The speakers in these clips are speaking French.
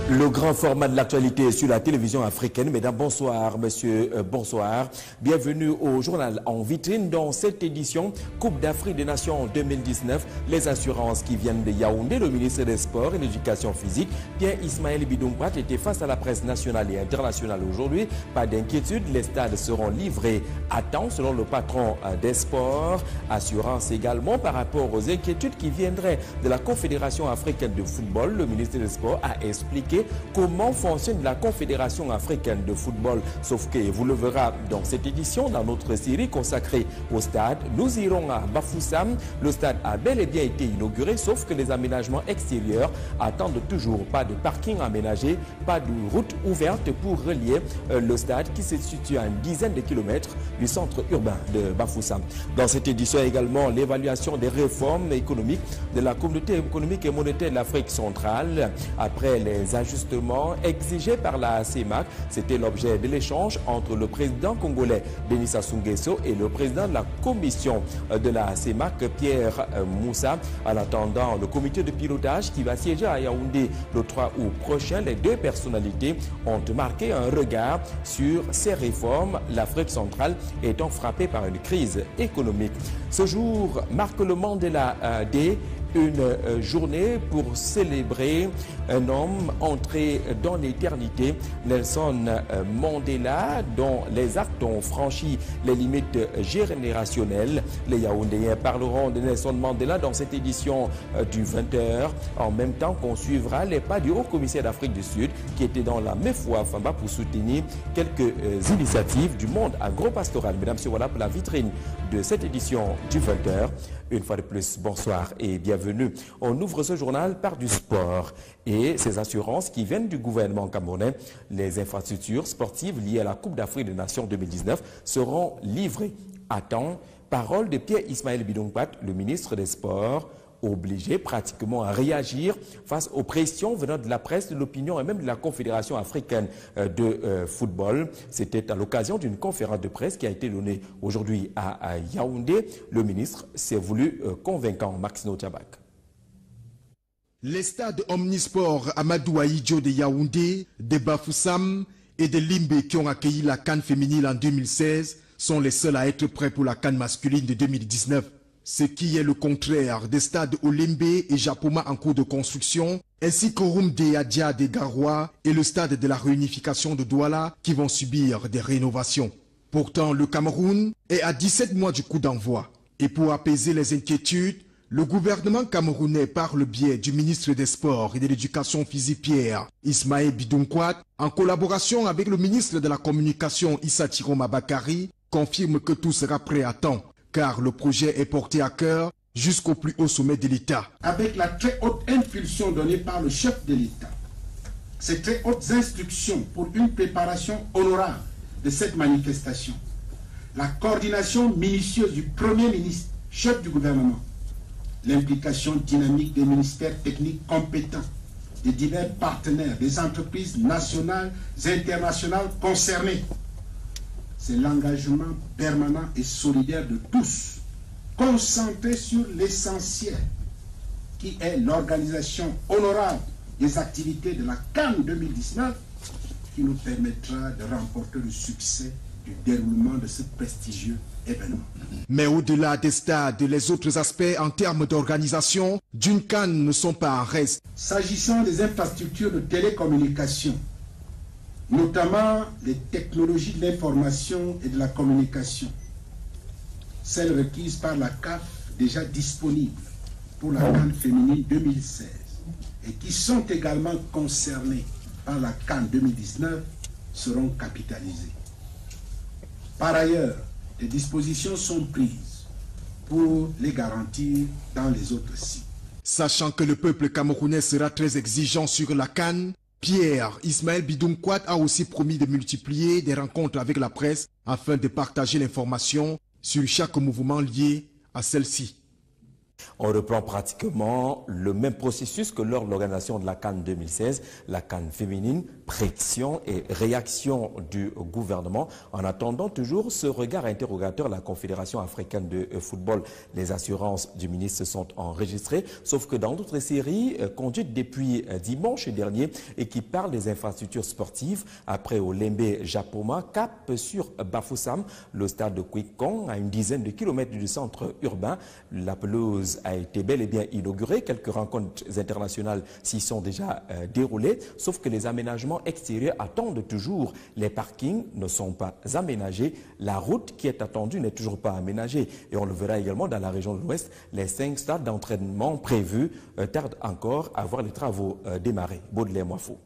Le grand format de l'actualité sur la télévision africaine. Mesdames, bonsoir, monsieur, bonsoir. Bienvenue au journal en vitrine dans cette édition Coupe d'Afrique des Nations 2019. Les assurances qui viennent de Yaoundé, le ministre des Sports et de l'Éducation physique, Pierre Ismaël Bidounkouat, était face à la presse nationale et internationale aujourd'hui. Pas d'inquiétude, les stades seront livrés à temps selon le patron des sports. Assurance également par rapport aux inquiétudes qui viendraient de la Confédération africaine de football. Le ministre des Sports a expliqué comment fonctionne la Confédération africaine de football. Sauf que vous le verrez dans cette édition, dans notre série consacrée au stade. Nous irons à Bafoussam. Le stade a bel et bien été inauguré, sauf que les aménagements extérieurs attendent toujours. Pas de parking aménagé, pas de route ouverte pour relier le stade qui se situe à une dizaine de kilomètres du centre urbain de Bafoussam. Dans cette édition également, l'évaluation des réformes économiques de la communauté économique et monétaire de l'Afrique centrale après les ajustements exigés par la CEMAC. C'était l'objet de l'échange entre le président congolais Denis Sassou Nguesso et le président de la commission de la CEMAC, Pierre Moussa. En attendant le comité de pilotage qui va siéger à Yaoundé le 3 août prochain, les deux personnalités ont marqué un regard sur ces réformes, l'Afrique centrale étant frappée par une crise économique. Ce jour marque le Mandela Day, une journée pour célébrer un homme entré dans l'éternité, Nelson Mandela, dont les actes ont franchi les limites générationnelles. Les Yaoundéens parleront de Nelson Mandela dans cette édition du 20h, en même temps qu'on suivra les pas du haut-commissaire d'Afrique du Sud qui était dans la MEFOA Famba pour soutenir quelques initiatives du monde agropastoral. Mesdames, Messieurs, voilà pour la vitrine de cette édition du 20h. Une fois de plus, bonsoir et bienvenue. On ouvre ce journal par du sport et ces assurances qui viennent du gouvernement camerounais. Les infrastructures sportives liées à la Coupe d'Afrique des Nations 2019 seront livrées à temps. Parole de Pierre Ismaël Bidounkouat, le ministre des Sports, obligé pratiquement à réagir face aux pressions venant de la presse, de l'opinion et même de la Confédération africaine de football. C'était à l'occasion d'une conférence de presse qui a été donnée aujourd'hui à Yaoundé. Le ministre s'est voulu convaincant. Maxino Tchabak. Les stades omnisports Amadou Ahidjo de Yaoundé, de Bafoussam et de Limbe qui ont accueilli la CAN féminine en 2016 sont les seuls à être prêts pour la CAN masculine de 2019. Ce qui est le contraire des stades Olembe et Japoma en cours de construction, ainsi qu'Orumde Adia de Garoua et le stade de la réunification de Douala qui vont subir des rénovations. Pourtant, le Cameroun est à 17 mois du coup d'envoi. Et pour apaiser les inquiétudes, le gouvernement camerounais, par le biais du ministre des Sports et de l'Éducation physique Pierre Ismaël Bidounkouat, en collaboration avec le ministre de la Communication Issa Tiroma Bakari, confirme que tout sera prêt à temps, car le projet est porté à cœur jusqu'au plus haut sommet de l'État. Avec la très haute impulsion donnée par le chef de l'État, ces très hautes instructions pour une préparation honorable de cette manifestation, la coordination minutieuse du Premier ministre, chef du gouvernement, l'implication dynamique des ministères techniques compétents, des divers partenaires, des entreprises nationales et internationales concernées. C'est l'engagement permanent et solidaire de tous, concentré sur l'essentiel, qui est l'organisation honorable des activités de la CAN 2019, qui nous permettra de remporter le succès du déroulement de ce prestigieux événement. Mais au-delà des stades, les autres aspects en termes d'organisation d'une CAN ne sont pas en reste. S'agissant des infrastructures de télécommunication, notamment les technologies de l'information et de la communication, celles requises par la CAF déjà disponibles pour la CAN féminine 2016 et qui sont également concernées par la CAN 2019 seront capitalisées. Par ailleurs, des dispositions sont prises pour les garantir dans les autres sites. Sachant que le peuple camerounais sera très exigeant sur la CAN, Pierre Ismaël Bidounkouat a aussi promis de multiplier des rencontres avec la presse afin de partager l'information sur chaque mouvement lié à celle-ci. On reprend pratiquement le même processus que lors de l'organisation de la CAN 2016, la CAN féminine, pression et réaction du gouvernement. En attendant toujours ce regard interrogateur, la Confédération africaine de football, les assurances du ministre sont enregistrées, sauf que dans d'autres séries conduites depuis dimanche dernier et qui parlent des infrastructures sportives, après Olembe Japoma, cap sur Bafoussam, le stade de Kwikong, à une dizaine de kilomètres du centre urbain. La pelouse a été bel et bien inaugurée. Quelques rencontres internationales s'y sont déjà déroulées, sauf que les aménagements extérieurs attendent toujours. Les parkings ne sont pas aménagés. La route qui est attendue n'est toujours pas aménagée. Et on le verra également dans la région de l'Ouest. Les 5 stades d'entraînement prévus tardent encore à voir les travaux démarrer. Baudelaire Moifou.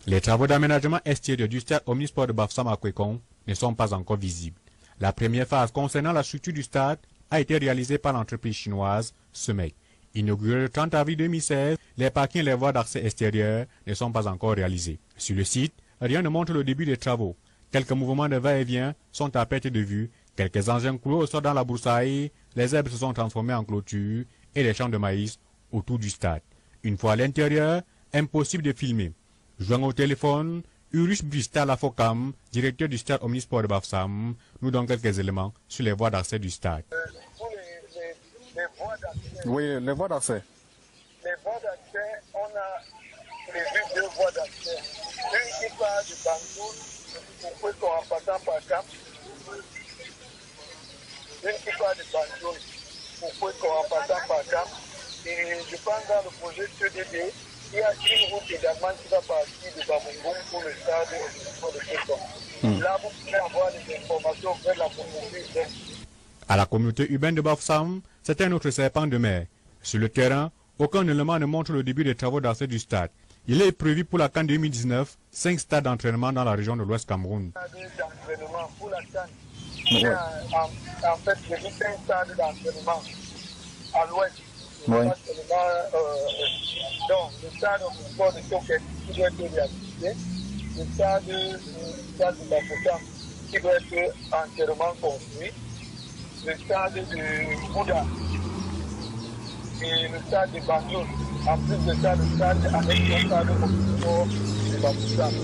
Les travaux d'aménagement extérieur du stade Omnisport de Bafoussam à Kwikong ne sont pas encore visibles. La première phase concernant la structure du stade a été réalisée par l'entreprise chinoise SEMEC. Inauguré le 30 avril 2016, les parkings et les voies d'accès extérieures ne sont pas encore réalisés. Sur le site, rien ne montre le début des travaux. Quelques mouvements de va-et-vient sont à perte de vue, quelques engins clos sont dans la broussaille, les herbes se sont transformées en clôture et les champs de maïs autour du stade. Une fois à l'intérieur, impossible de filmer. Joint au téléphone, Urus Brista Lafocam, directeur du stade Omnisport de Bafoussam, nous donne quelques éléments sur les voies d'accès du stade. Les voies d'accès. Oui, les voies d'accès. Les voies d'accès, on a prévu 2 voies d'accès. Une qui part de Bantoul pour Kwikong en passant par Cap. Une qui part de Bantoul pour Kwikong en passant par Cap. Et je pense dans le projet CDD, il y a une route également qui va partir de Bamouboum pour le stade de Kwikong. Là, vous pouvez avoir des informations auprès de la communauté urbaine. À la communauté urbaine de Bafoussam, c'est un autre serpent de mer. Sur le terrain, aucun élément ne montre le début des travaux d'accès du stade. Il est prévu pour la CAN 2019, 5 stades d'entraînement dans la région de l'Ouest Cameroun. D'entraînement pour la CAN. Il y a en fait 5 stades d'entraînement à l'ouest. Oui. Donc, le stade de sport de Toket qui doit être réhabilité, le stade de Bafoussam qui doit être entièrement construit, le stade de Bouda et le stade de Bantoul. En plus de ça, le stade avec le stade Omnisport de Bafoussam.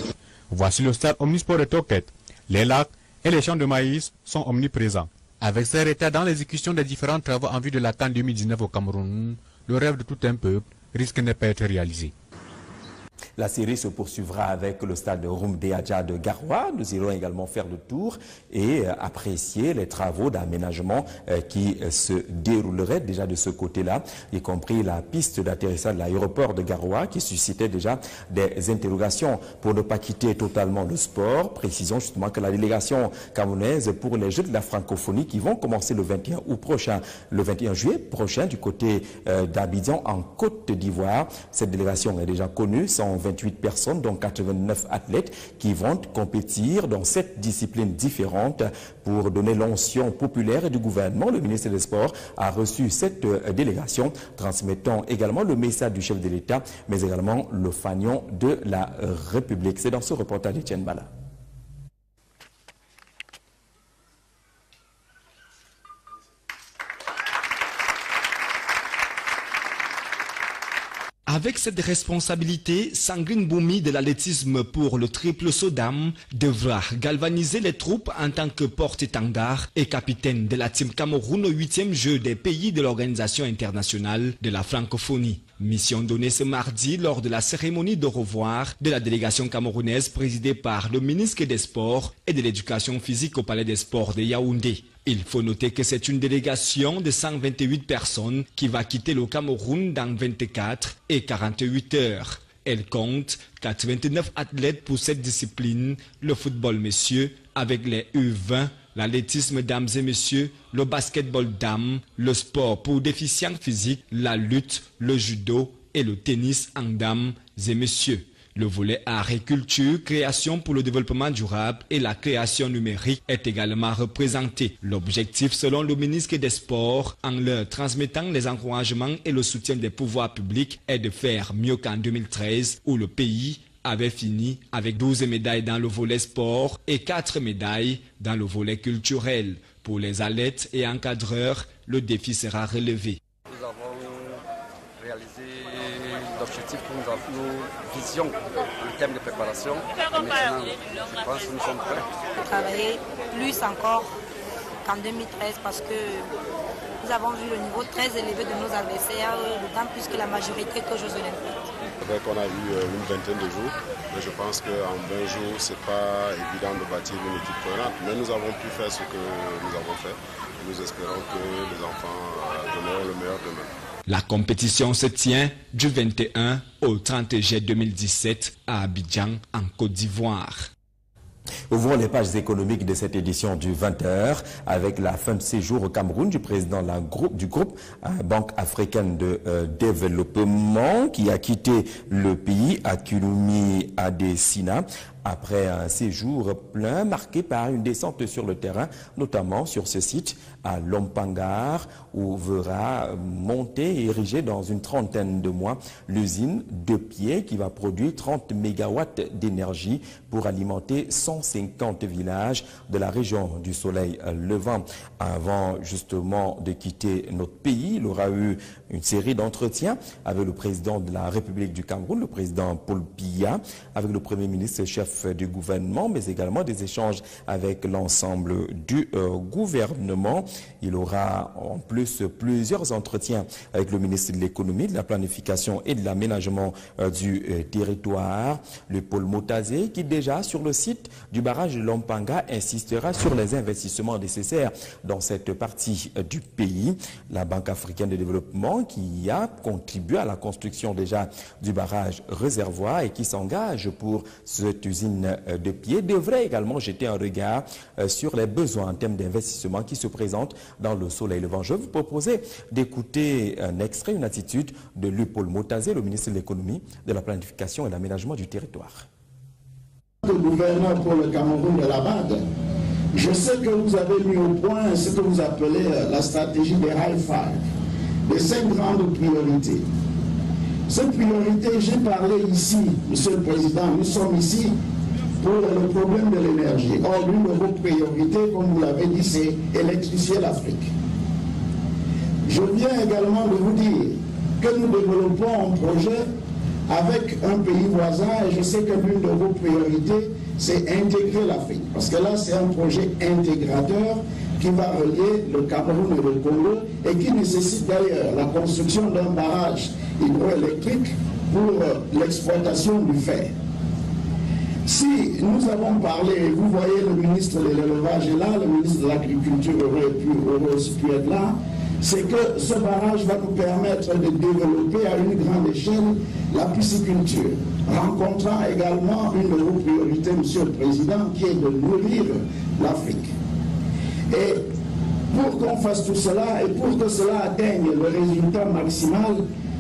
Voici le stade Omnisport de Toket. Les lacs et les champs de maïs sont omniprésents. Avec ces retards dans l'exécution des différents travaux en vue de la CAN 2019 au Cameroun, le rêve de tout un peuple risque de ne pas être réalisé. La série se poursuivra avec le stade Rumdeadja de Garoua. Nous irons également faire le tour et apprécier les travaux d'aménagement qui se dérouleraient déjà de ce côté-là, y compris la piste d'atterrissage de l'aéroport de Garoua qui suscitait déjà des interrogations. Pour ne pas quitter totalement le sport, précisons justement que la délégation camerounaise pour les Jeux de la francophonie qui vont commencer le 21 août prochain, le 21 juillet prochain du côté d'Abidjan en Côte d'Ivoire. Cette délégation est déjà connue, 128 personnes, dont 89 athlètes qui vont compétir dans 7 disciplines différentes pour donner l'onction populaire du gouvernement. Le ministre des Sports a reçu cette délégation, transmettant également le message du chef de l'État, mais également le fanion de la République. C'est dans ce reportage d'Etienne Bala. Avec cette responsabilité, Sanguine Boumi de l'athlétisme pour le triple saut d'âme devra galvaniser les troupes en tant que porte-étendard et capitaine de la Team Cameroun au 8e jeu des pays de l'Organisation internationale de la francophonie. Mission donnée ce mardi lors de la cérémonie de revoir de la délégation camerounaise présidée par le ministre des Sports et de l'Éducation physique au Palais des Sports de Yaoundé. Il faut noter que c'est une délégation de 128 personnes qui va quitter le Cameroun dans 24 et 48 heures. Elle compte 89 athlètes pour cette discipline, le football messieurs avec les U20, l'athlétisme dames et messieurs, le basketball dames, le sport pour déficients physiques, la lutte, le judo et le tennis en dames et messieurs. Le volet art et culture, création pour le développement durable et la création numérique est également représenté. L'objectif, selon le ministre des Sports, en leur transmettant les encouragements et le soutien des pouvoirs publics, est de faire mieux qu'en 2013 où le pays avait fini avec 12 médailles dans le volet sport et 4 médailles dans le volet culturel. Pour les athlètes et encadreurs, le défi sera relevé. Nous avons réalisé l'objectif que nous avons, nos visions en termes de préparation. Et maintenant, je pense que nous sommes prêts. Travailler plus encore qu'en 2013 parce que nous avons vu le niveau très élevé de nos adversaires, d'autant plus que la majorité est aux Jeux Olympiques. On a eu une vingtaine de jours, mais je pense qu'en 20 jours, ce n'est pas évident de bâtir une équipe cohérente. Mais nous avons pu faire ce que nous avons fait. Et nous espérons que les enfants donneront le meilleur demain. La compétition se tient du 21 au 30 juillet 2017 à Abidjan, en Côte d'Ivoire. Ouvrons les pages économiques de cette édition du 20h avec la fin de séjour au Cameroun du président du groupe Banque africaine de développement qui a quitté le pays, Akinwumi Adesina, après un séjour plein marqué par une descente sur le terrain, notamment sur ce site à Lompangar, où verra monter et ériger dans une trentaine de mois l'usine de pied qui va produire 30 mégawatts d'énergie pour alimenter 150 villages de la région du Soleil Levant. Avant justement de quitter notre pays, il aura eu une série d'entretiens avec le président de la République du Cameroun, le président Paul Biya, avec le Premier ministre chef du gouvernement, mais également des échanges avec l'ensemble du gouvernement. Il aura en plus plusieurs entretiens avec le ministre de l'économie, de la planification et de l'aménagement du territoire, le Paul Motazé, qui déjà sur le site du barrage de Lompanga insistera sur les investissements nécessaires dans cette partie du pays. La Banque africaine de développement qui a contribué à la construction déjà du barrage réservoir et qui s'engage pour cette usine de pied devrait également jeter un regard sur les besoins en termes d'investissement qui se présentent dans le Soleil Levant. Je vais vous proposer d'écouter un extrait, une attitude de Paul Motazé, le ministre de l'économie, de la planification et de l'aménagement du territoire. Le gouverneur pour le Cameroun de la BAD, je sais que vous avez mis au point ce que vous appelez la stratégie des High Five, des 5 grandes priorités. Ces priorités, j'ai parlé ici, Monsieur le Président, nous sommes ici pour le problème de l'énergie. Or, l'une de vos priorités, comme vous l'avez dit, c'est électrifier l'Afrique. Je viens également de vous dire que nous développons un projet avec un pays voisin et je sais que l'une de vos priorités, c'est intégrer l'Afrique. Parce que là, c'est un projet intégrateur qui va relier le Cameroun et le Congo et qui nécessite d'ailleurs la construction d'un barrage hydroélectrique pour l'exploitation du fer. Si nous avons parlé, vous voyez le ministre de l'élevage est là, le ministre de l'agriculture aurait aussi pu être là, c'est que ce barrage va nous permettre de développer à une grande échelle la pisciculture, rencontrant également une de vos priorités, Monsieur le Président, qui est de nourrir l'Afrique. Et pour qu'on fasse tout cela et pour que cela atteigne le résultat maximal,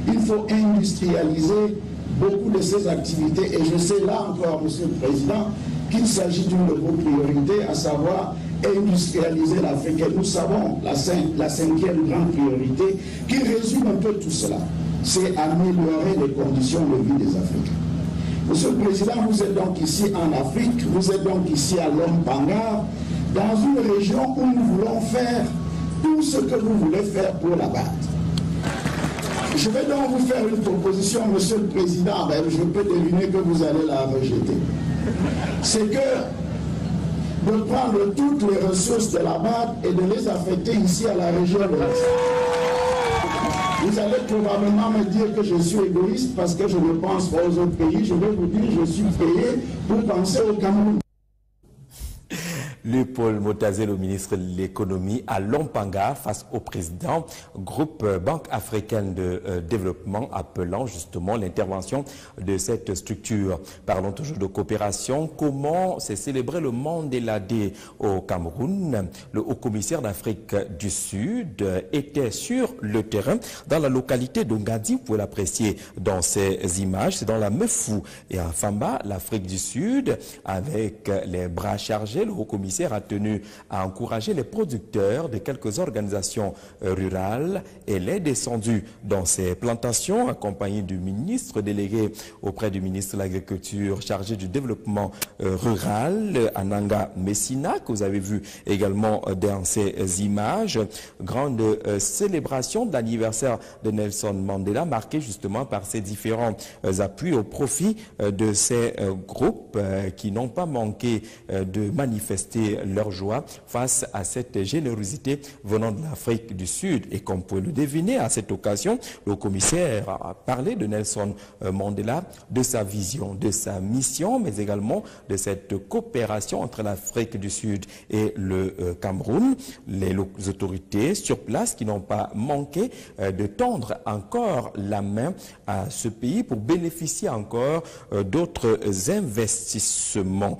il faut industrialiser beaucoup de ces activités. Et je sais là encore, Monsieur le Président, qu'il s'agit d'une de vos priorités, à savoir industrialiser l'Afrique. Et nous savons la 5e grande priorité qui résume un peu tout cela, c'est améliorer les conditions de vie des Africains. Monsieur le Président, vous êtes donc ici en Afrique, vous êtes donc ici à Lompangar, dans une région où nous voulons faire tout ce que vous voulez faire pour la BAD. Je vais donc vous faire une proposition, Monsieur le Président, ben, je peux deviner que vous allez la rejeter. C'est que de prendre toutes les ressources de la BAD et de les affecter ici à la région de l'Est. Vous allez probablement me dire que je suis égoïste parce que je ne pense pas aux autres pays. Je vais vous dire que je suis payé pour penser au Cameroun. Paul Motazé, le ministre de l'économie, à Lompanga face au président groupe Banque africaine de développement, appelant justement l'intervention de cette structure. Parlons toujours de coopération. Comment s'est célébré le Mandela Day au Cameroun? Le haut-commissaire d'Afrique du Sud était sur le terrain dans la localité de Ngadi. Vous pouvez l'apprécier dans ces images. C'est dans la Mefou et à Famba, l'Afrique du Sud, avec les bras chargés. Le haut-commissaire commissaire a tenu à encourager les producteurs de quelques organisations rurales et les descendus dans ces plantations, accompagné du ministre délégué auprès du ministre de l'Agriculture chargé du développement rural, Ananga Messina, que vous avez vu également dans ces images. Grande célébration de l'anniversaire de Nelson Mandela, marquée justement par ces différents appuis au profit de ces groupes qui n'ont pas manqué de manifester leur joie face à cette générosité venant de l'Afrique du Sud. Et comme vous pouvez le deviner, à cette occasion, le commissaire a parlé de Nelson Mandela, de sa vision, de sa mission, mais également de cette coopération entre l'Afrique du Sud et le Cameroun. Les autorités sur place qui n'ont pas manqué de tendre encore la main à ce pays pour bénéficier encore d'autres investissements.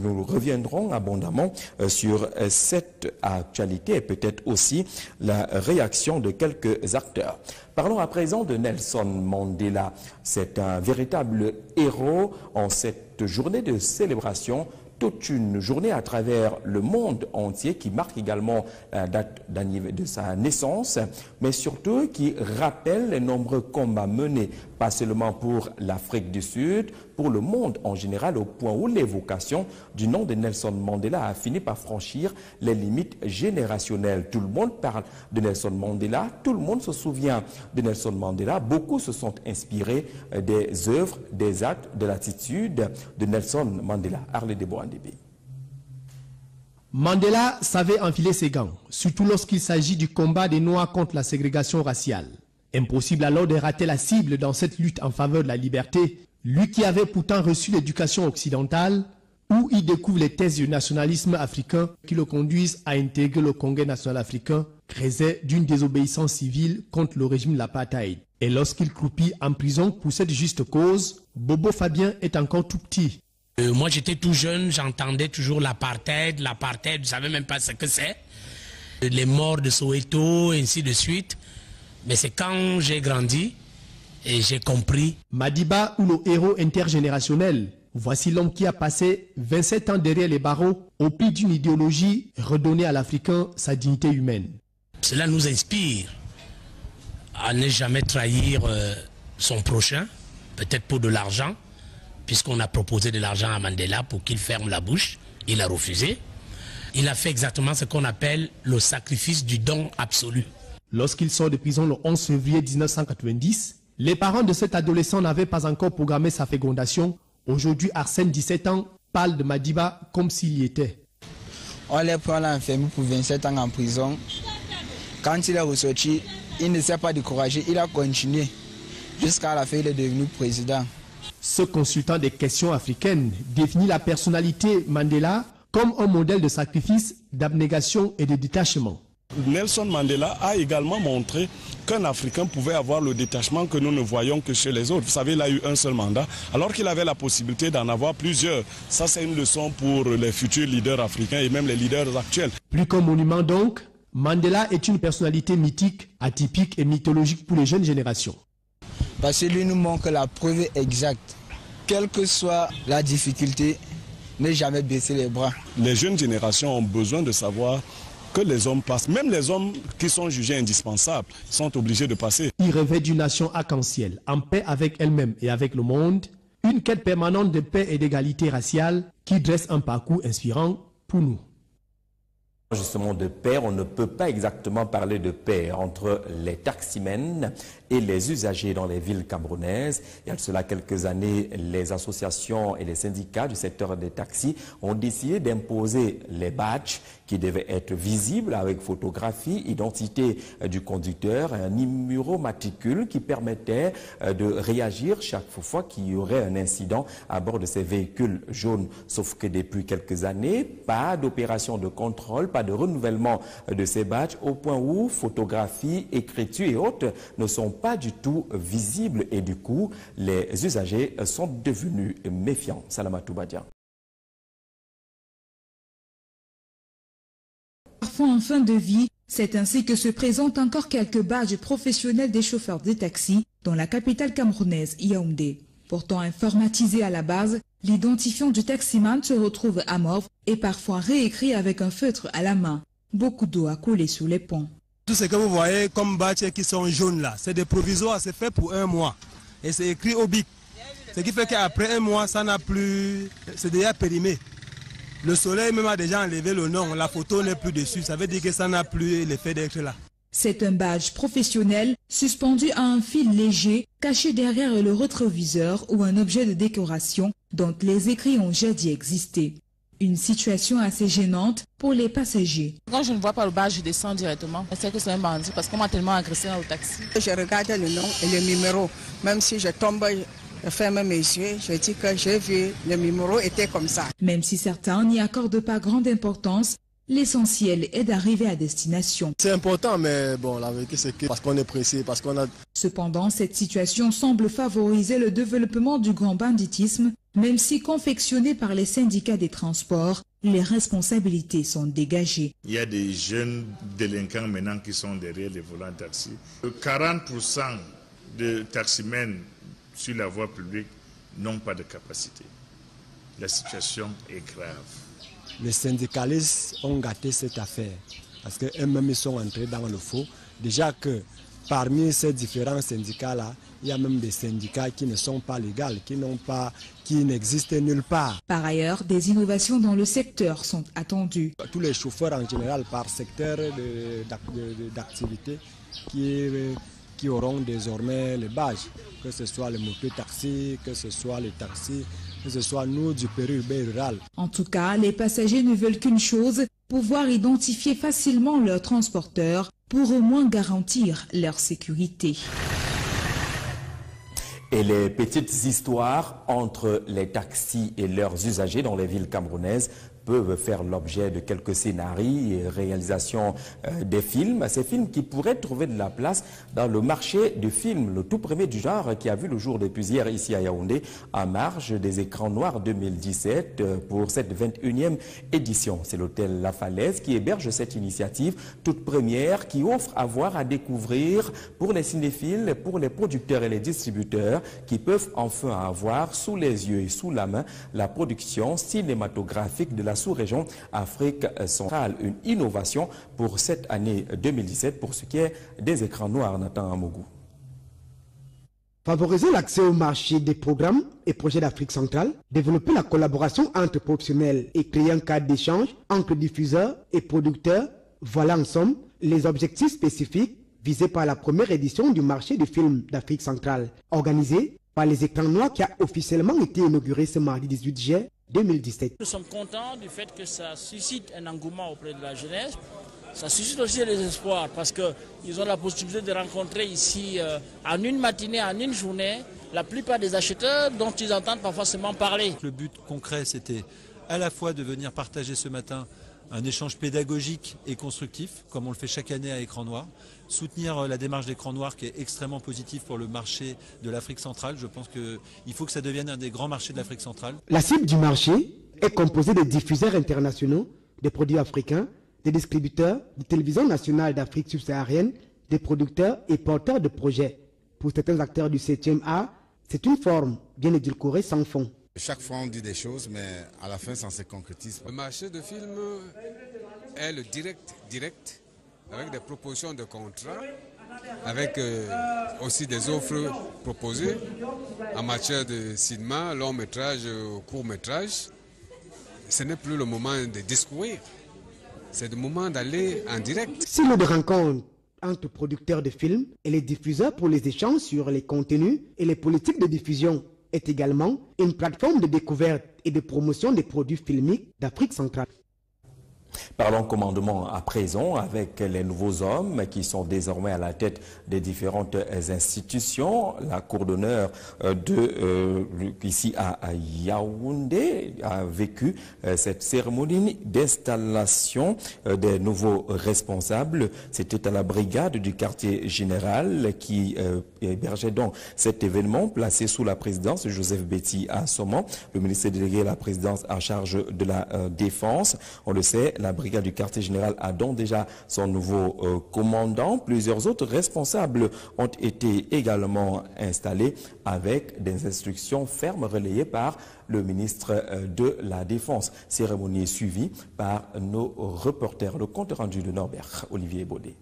Nous reviendrons abondamment sur cette actualité et peut-être aussi la réaction de quelques acteurs. Parlons à présent de Nelson Mandela. C'est un véritable héros en cette journée de célébration, toute une journée à travers le monde entier qui marque également la date de sa naissance, mais surtout qui rappelle les nombreux combats menés, pas seulement pour l'Afrique du Sud, pour le monde en général, au point où l'évocation du nom de Nelson Mandela a fini par franchir les limites générationnelles. Tout le monde parle de Nelson Mandela, tout le monde se souvient de Nelson Mandela. Beaucoup se sont inspirés des œuvres, des actes, de l'attitude de Nelson Mandela. Arlé de Boandébé. Mandela savait enfiler ses gants, surtout lorsqu'il s'agit du combat des Noirs contre la ségrégation raciale. Impossible alors de rater la cible dans cette lutte en faveur de la liberté, lui qui avait pourtant reçu l'éducation occidentale, où il découvre les thèses du nationalisme africain qui le conduisent à intégrer le Congrès national africain, créé d'une désobéissance civile contre le régime de l'apartheid. Et lorsqu'il croupit en prison pour cette juste cause, Bobo Fabien est encore tout petit. Moi j'étais tout jeune, j'entendais toujours l'apartheid, je ne savais même pas ce que c'est. Les morts de Soweto, et ainsi de suite. Mais c'est quand j'ai grandi et j'ai compris. Madiba ou le héros intergénérationnel. Voici l'homme qui a passé 27 ans derrière les barreaux au prix d'une idéologie redonnée à l'Africain sa dignité humaine. Cela nous inspire à ne jamais trahir son prochain, peut-être pour de l'argent, puisqu'on a proposé de l'argent à Mandela pour qu'il ferme la bouche. Il a refusé. Il a fait exactement ce qu'on appelle le sacrifice du don absolu. Lorsqu'il sort de prison le 11 février 1990, les parents de cet adolescent n'avaient pas encore programmé sa fécondation. Aujourd'hui, Arsène, 17 ans, parle de Madiba comme s'il y était. On l'a pris enfermé pour 27 ans en prison. Quand il est ressorti, il ne s'est pas découragé, il a continué. Jusqu'à la fin, il est devenu président. Ce consultant des questions africaines définit la personnalité Mandela comme un modèle de sacrifice, d'abnégation et de détachement. Nelson Mandela a également montré qu'un Africain pouvait avoir le détachement que nous ne voyons que chez les autres. Vous savez, il a eu un seul mandat, alors qu'il avait la possibilité d'en avoir plusieurs. Ça, c'est une leçon pour les futurs leaders africains et même les leaders actuels. Plus qu'un monument donc, Mandela est une personnalité mythique, atypique et mythologique pour les jeunes générations. Parce que lui nous montre la preuve exacte. Quelle que soit la difficulté, ne jamais baisser les bras. Les jeunes générations ont besoin de savoir que les hommes passent. Même les hommes qui sont jugés indispensables sont obligés de passer. Il rêvait d'une nation arc-en-ciel, en paix avec elle-même et avec le monde, une quête permanente de paix et d'égalité raciale qui dresse un parcours inspirant pour nous. Justement de paix, on ne peut pas exactement parler de paix entre les taximens et les usagers dans les villes camerounaises. Il y a de cela quelques années, les associations et les syndicats du secteur des taxis ont décidé d'imposer les badges qui devaient être visibles avec photographie, identité du conducteur, un numéro matricule qui permettait de réagir chaque fois qu'il y aurait un incident à bord de ces véhicules jaunes. Sauf que depuis quelques années, pas d'opération de contrôle, pas de renouvellement de ces badges au point où photographie, écriture et autres ne sont pas du tout visibles et du coup, les usagers sont devenus méfiants. Salamatou Badia. Parfois en fin de vie, c'est ainsi que se présentent encore quelques badges professionnels des chauffeurs de taxi dans la capitale camerounaise, Yaoundé. Pourtant informatisés à la base, L'identifiant du taximan se retrouve amorphe et parfois réécrit avec un feutre à la main. Beaucoup d'eau a coulé sur les ponts. Tout ce que vous voyez comme bâtiments qui sont jaunes là, c'est des provisoires, c'est fait pour 1 mois. Et c'est écrit au bic. Ce qui fait qu'après 1 mois, ça n'a plus... c'est déjà périmé. Le soleil même a déjà enlevé le nom, la photo n'est plus dessus. Ça veut dire que ça n'a plus l'effet d'être là. C'est un badge professionnel suspendu à un fil léger, caché derrière le rétroviseur ou un objet de décoration dont les écrits ont jadis existé. Une situation assez gênante pour les passagers. Quand je ne vois pas le badge, je descends directement. Je sais que c'est un bandit parce qu'on m'a tellement agressé dans le taxi. Je regarde le nom et le numéro. Même si je tombe, je ferme mes yeux, je dis que j'ai vu le numéro était comme ça. Même si certains n'y accordent pas grande importance, l'essentiel est d'arriver à destination. C'est important, mais bon, la vérité c'est que parce qu'on est pressé, parce qu'on a... Cependant, cette situation semble favoriser le développement du grand banditisme, même si confectionnée par les syndicats des transports, les responsabilités sont dégagées. Il y a des jeunes délinquants maintenant qui sont derrière les volants de taxi. 40% de taximens sur la voie publique n'ont pas de capacité. La situation est grave. Les syndicalistes ont gâté cette affaire parce qu'eux-mêmes sont entrés dans le faux. Déjà que parmi ces différents syndicats-là, il y a même des syndicats qui ne sont pas légaux, qui n'existent nulle part. Par ailleurs, des innovations dans le secteur sont attendues. Tous les chauffeurs en général par secteur d'activité qui auront désormais les badges, que ce soit les motos-taxis, que ce soit les taxis, que ce soit nous du périurbain rural. En tout cas, les passagers ne veulent qu'une chose, pouvoir identifier facilement leur transporteur pour au moins garantir leur sécurité. Et les petites histoires entre les taxis et leurs usagers dans les villes camerounaises peuvent faire l'objet de quelques scénarios et réalisations des films. Ces films qui pourraient trouver de la place dans le marché du film, le tout premier du genre qui a vu le jour depuis hier ici à Yaoundé, en marge des écrans noirs 2017 pour cette 21e édition. C'est l'hôtel La Falaise qui héberge cette initiative toute première qui offre à voir, à découvrir pour les cinéphiles, pour les producteurs et les distributeurs qui peuvent enfin avoir sous les yeux et sous la main la production cinématographique de la sous-région Afrique centrale. Une innovation pour cette année 2017 pour ce qui est des écrans noirs. Nathan Amogou. Favoriser l'accès au marché des programmes et projets d'Afrique centrale, développer la collaboration entre professionnels et créer un cadre d'échange entre diffuseurs et producteurs, voilà en somme les objectifs spécifiques visés par la première édition du marché du film d'Afrique centrale, organisée par les écrans noirs qui a officiellement été inauguré ce mardi 18 juillet 2017. Nous sommes contents du fait que ça suscite un engouement auprès de la jeunesse. Ça suscite aussi des espoirs parce qu'ils ont la possibilité de rencontrer ici en une matinée, en une journée, la plupart des acheteurs dont ils entendent pas forcément parler. Le but concret, c'était à la fois de venir partager ce matin un échange pédagogique et constructif, comme on le fait chaque année à Écran Noir, soutenir la démarche d'Écran Noir qui est extrêmement positive pour le marché de l'Afrique centrale. Je pense qu'il faut que ça devienne un des grands marchés de l'Afrique centrale. La cible du marché est composée de diffuseurs internationaux, des produits africains, des distributeurs, de télévision nationale d'Afrique subsaharienne, des producteurs et porteurs de projets. Pour certains acteurs du 7e art, c'est une forme bien édulcorée sans fond. Chaque fois on dit des choses, mais à la fin ça ne se concrétise pas. Le marché de film est le direct, avec des propositions de contrats, avec aussi des offres proposées en matière de cinéma, long métrage, court métrage. Ce n'est plus le moment de discourir, c'est le moment d'aller en direct. Signe de rencontre entre producteurs de films et les diffuseurs pour les échanges sur les contenus et les politiques de diffusion est également une plateforme de découverte et de promotion des produits filmiques d'Afrique centrale. Parlons commandement à présent avec les nouveaux hommes qui sont désormais à la tête des différentes institutions. La cour d'honneur ici à Yaoundé a vécu cette cérémonie d'installation des nouveaux responsables. C'était à la brigade du quartier général qui hébergeait donc cet événement placé sous la présidence de Joseph Betty Assoman, le ministre délégué à la présidence en charge de la défense. On le sait, la la brigade du quartier général a donc déjà son nouveau commandant. Plusieurs autres responsables ont été également installés avec des instructions fermes relayées par le ministre de la Défense. Cérémonie suivie par nos reporters. Le compte rendu de Norbert Olivier Baudet.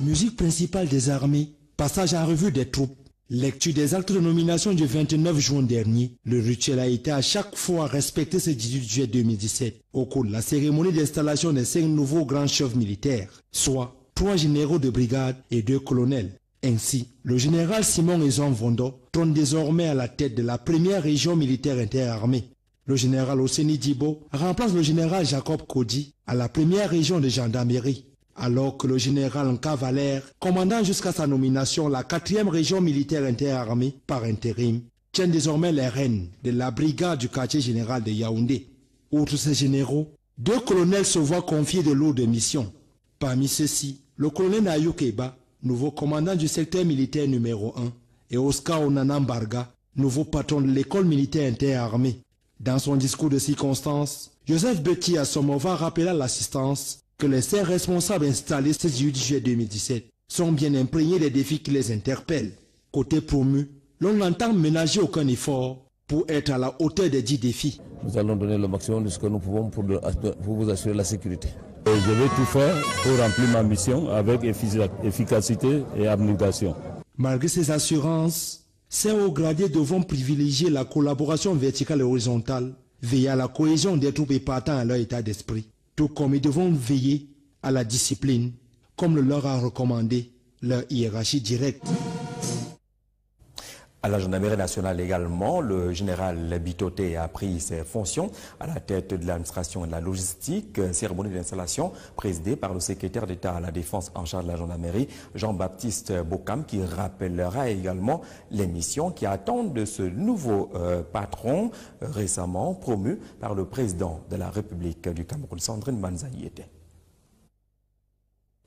Musique principale des armées, passage en revue des troupes, lecture des actes de nomination du 29 juin dernier. Le rituel a été à chaque fois respecté ce 18 juillet 2017 au cours de la cérémonie d'installation des 5 nouveaux grands chefs militaires, soit 3 généraux de brigade et 2 colonels. Ainsi, le général Simon Ezon Vondo trône désormais à la tête de la première région militaire interarmée. Le général Oseni Dibo remplace le général Jacob Kodi à la première région de gendarmerie, alors que le général Nka Valère, commandant jusqu'à sa nomination la 4e région militaire interarmée par intérim, tient désormais les rênes de la brigade du quartier général de Yaoundé. Outre ces généraux, 2 colonels se voient confier de lourdes missions. Parmi ceux-ci, le colonel Ayou Keba, nouveau commandant du secteur militaire numéro 1, et Oscar Onanambarga, nouveau patron de l'école militaire interarmée. Dans son discours de circonstance, Joseph Betty Assomova rappela l'assistance que les 5 responsables installés ce 18 juillet 2017 sont bien imprégnés des défis qui les interpellent. Côté promu, l'on n'entend ménager aucun effort pour être à la hauteur des 10 défis. Nous allons donner le maximum de ce que nous pouvons pour vous assurer la sécurité. Et je vais tout faire pour remplir ma mission avec efficacité et abnégation. Malgré ces assurances, ces hauts gradés devront privilégier la collaboration verticale et horizontale, veiller à la cohésion des troupes et partant à leur état d'esprit. Tout comme ils devront veiller à la discipline, comme le leur a recommandé leur hiérarchie directe. À la gendarmerie nationale également, le général Bitoté a pris ses fonctions à la tête de l'administration et de la logistique. Cérémonie d'installation présidée par le secrétaire d'État à la Défense en charge de la gendarmerie, Jean-Baptiste Bokam, qui rappellera également les missions qui attendent de ce nouveau patron récemment promu par le président de la République du Cameroun, Sandrine Manzaniété.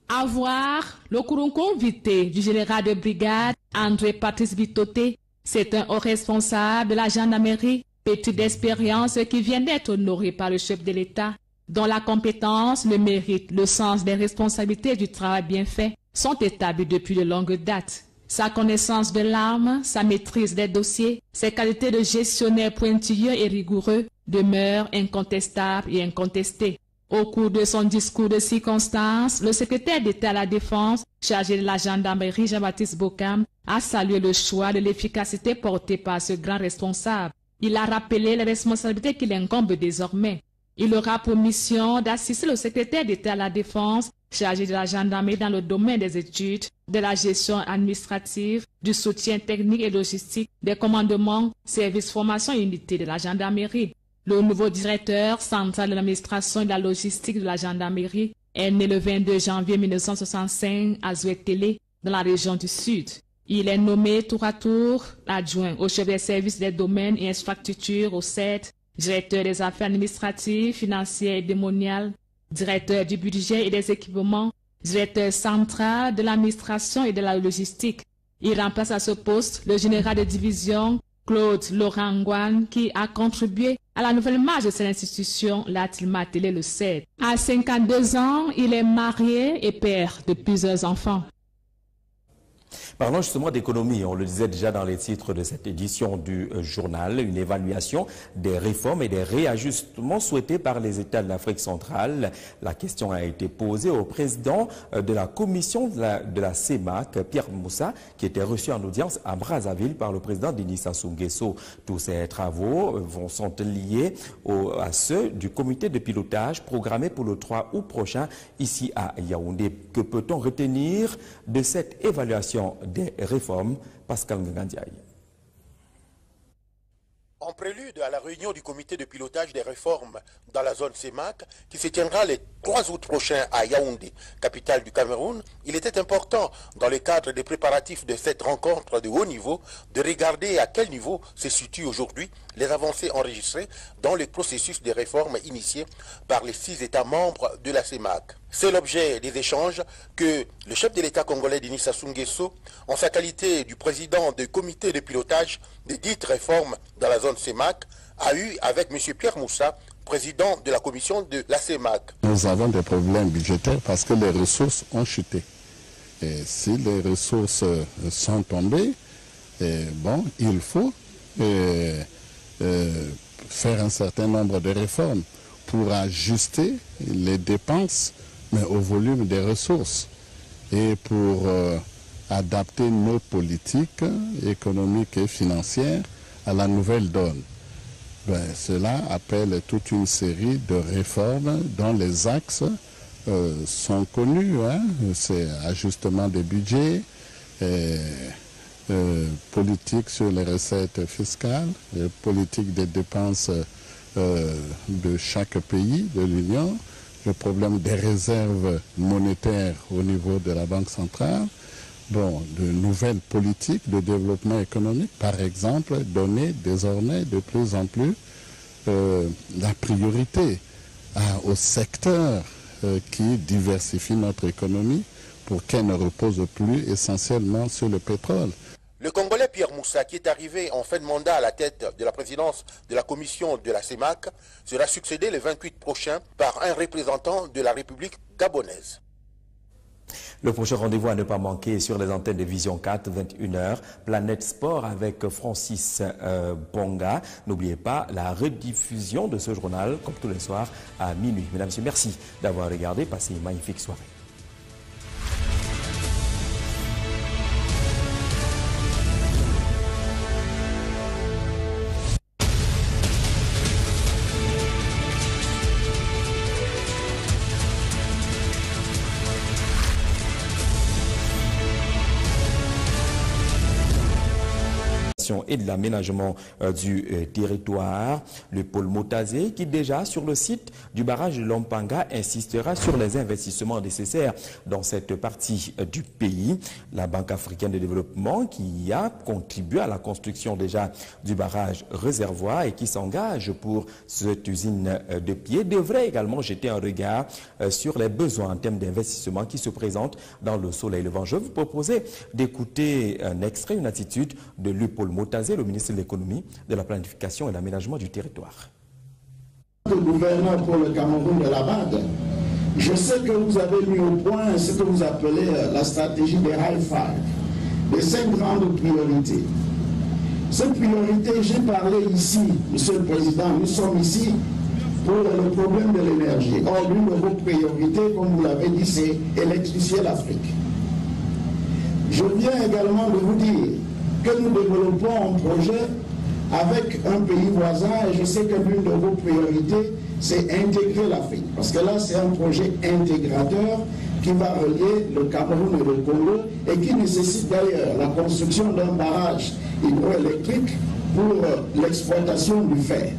Avoir le couron convité du général de brigade André Patrice Bitoté, c'est un haut responsable de la gendarmerie, pétri d'expérience qui vient d'être honoré par le chef de l'État, dont la compétence, le mérite, le sens des responsabilités et du travail bien fait sont établis depuis de longues dates. Sa connaissance de l'arme, sa maîtrise des dossiers, ses qualités de gestionnaire pointilleux et rigoureux demeurent incontestables et incontestées. Au cours de son discours de circonstance, le secrétaire d'État à la Défense, chargé de la gendarmerie Jean-Baptiste Bokam, a salué le choix de l'efficacité portée par ce grand responsable. Il a rappelé les responsabilités qui l'incombent désormais. Il aura pour mission d'assister le secrétaire d'État à la Défense, chargé de la gendarmerie dans le domaine des études, de la gestion administrative, du soutien technique et logistique, des commandements, services, formation et unités de la gendarmerie. Le nouveau directeur central de l'administration et de la logistique de la gendarmerie est né le 22 janvier 1965 à Zouetélé, dans la région du Sud. Il est nommé tour à tour adjoint au chef des services des domaines et infrastructures au CED, directeur des affaires administratives, financières et démoniales, directeur du budget et des équipements, directeur central de l'administration et de la logistique. Il remplace à ce poste le général de division Claude Laurent Ngouane, qui a contribué à la nouvelle marche de cette institution, l'a-t-il martelé le 7. À 52 ans, il est marié et père de plusieurs enfants. Parlons justement d'économie, on le disait déjà dans les titres de cette édition du journal, une évaluation des réformes et des réajustements souhaités par les États de l'Afrique centrale. La question a été posée au président de la commission de la CEMAC, Pierre Moussa, qui était reçu en audience à Brazzaville par le président Denis Sassou Nguesso. Tous ces travaux sont liés à ceux du comité de pilotage programmé pour le 3 août prochain ici à Yaoundé. Que peut-on retenir de cette évaluation des réformes? Pascal Ngandiaï. En prélude à la réunion du comité de pilotage des réformes dans la zone CEMAC, qui se tiendra le 3 août prochain à Yaoundé, capitale du Cameroun, il était important, dans le cadre des préparatifs de cette rencontre de haut niveau, de regarder à quel niveau se situent aujourd'hui les avancées enregistrées dans le processus de réformes initié par les 6 États membres de la CEMAC. C'est l'objet des échanges que le chef de l'État congolais Denis Sassou Nguesso, en sa qualité du président du comité de pilotage des dites réformes dans la zone CEMAC, a eu avec M. Pierre Moussa, président de la commission de la CEMAC. Nous avons des problèmes budgétaires parce que les ressources ont chuté. Et si les ressources sont tombées, bon, il faut faire un certain nombre de réformes pour ajuster les dépenses, mais au volume des ressources, et pour adapter nos politiques économiques et financières à la nouvelle donne. Cela appelle toute une série de réformes dont les axes sont connus. C'est ajustement des budgets, politique sur les recettes fiscales, politique des dépenses de chaque pays de l'Union, le problème des réserves monétaires au niveau de la Banque centrale, bon, de nouvelles politiques de développement économique, par exemple, donner désormais de plus en plus la priorité aux secteurs qui diversifient notre économie pour qu'elle ne repose plus essentiellement sur le pétrole. Le Congolais Pierre Moussa, qui est arrivé en fin de mandat à la tête de la présidence de la commission de la CEMAC, sera succédé le 28 prochain par un représentant de la République gabonaise. Le prochain rendez-vous à ne pas manquer sur les antennes de Vision 4, 21h, Planète Sport avec Francis Bonga. N'oubliez pas la rediffusion de ce journal, comme tous les soirs, à minuit. Mesdames et messieurs, merci d'avoir regardé. Passez une magnifique soirée. Et de l'aménagement du territoire, le pôle Motazé, qui déjà sur le site du barrage de Lompanga insistera sur les investissements nécessaires dans cette partie du pays. La Banque africaine de développement qui a contribué à la construction déjà du barrage réservoir et qui s'engage pour cette usine de pied devrait également jeter un regard sur les besoins en termes d'investissement qui se présentent dans le soleil levant. Je vais vous proposer d'écouter un extrait, une attitude de Lupol Motazé, le ministre de l'économie, de la planification et de l'aménagement du territoire. Le gouverneur pour le Cameroun de la BAD, je sais que vous avez mis au point ce que vous appelez la stratégie des High Five, les 5 grandes priorités. Ces priorités, j'ai parlé ici, Monsieur le Président, nous sommes ici pour le problème de l'énergie. Or, l'une de vos priorités, comme vous l'avez dit, c'est électrifier l'Afrique. Je viens également de vous dire que nous développons un projet avec un pays voisin et je sais que l'une de vos priorités, c'est intégrer l'Afrique. Parce que là, c'est un projet intégrateur qui va relier le Cameroun et le Congo et qui nécessite d'ailleurs la construction d'un barrage hydroélectrique pour l'exploitation du fer.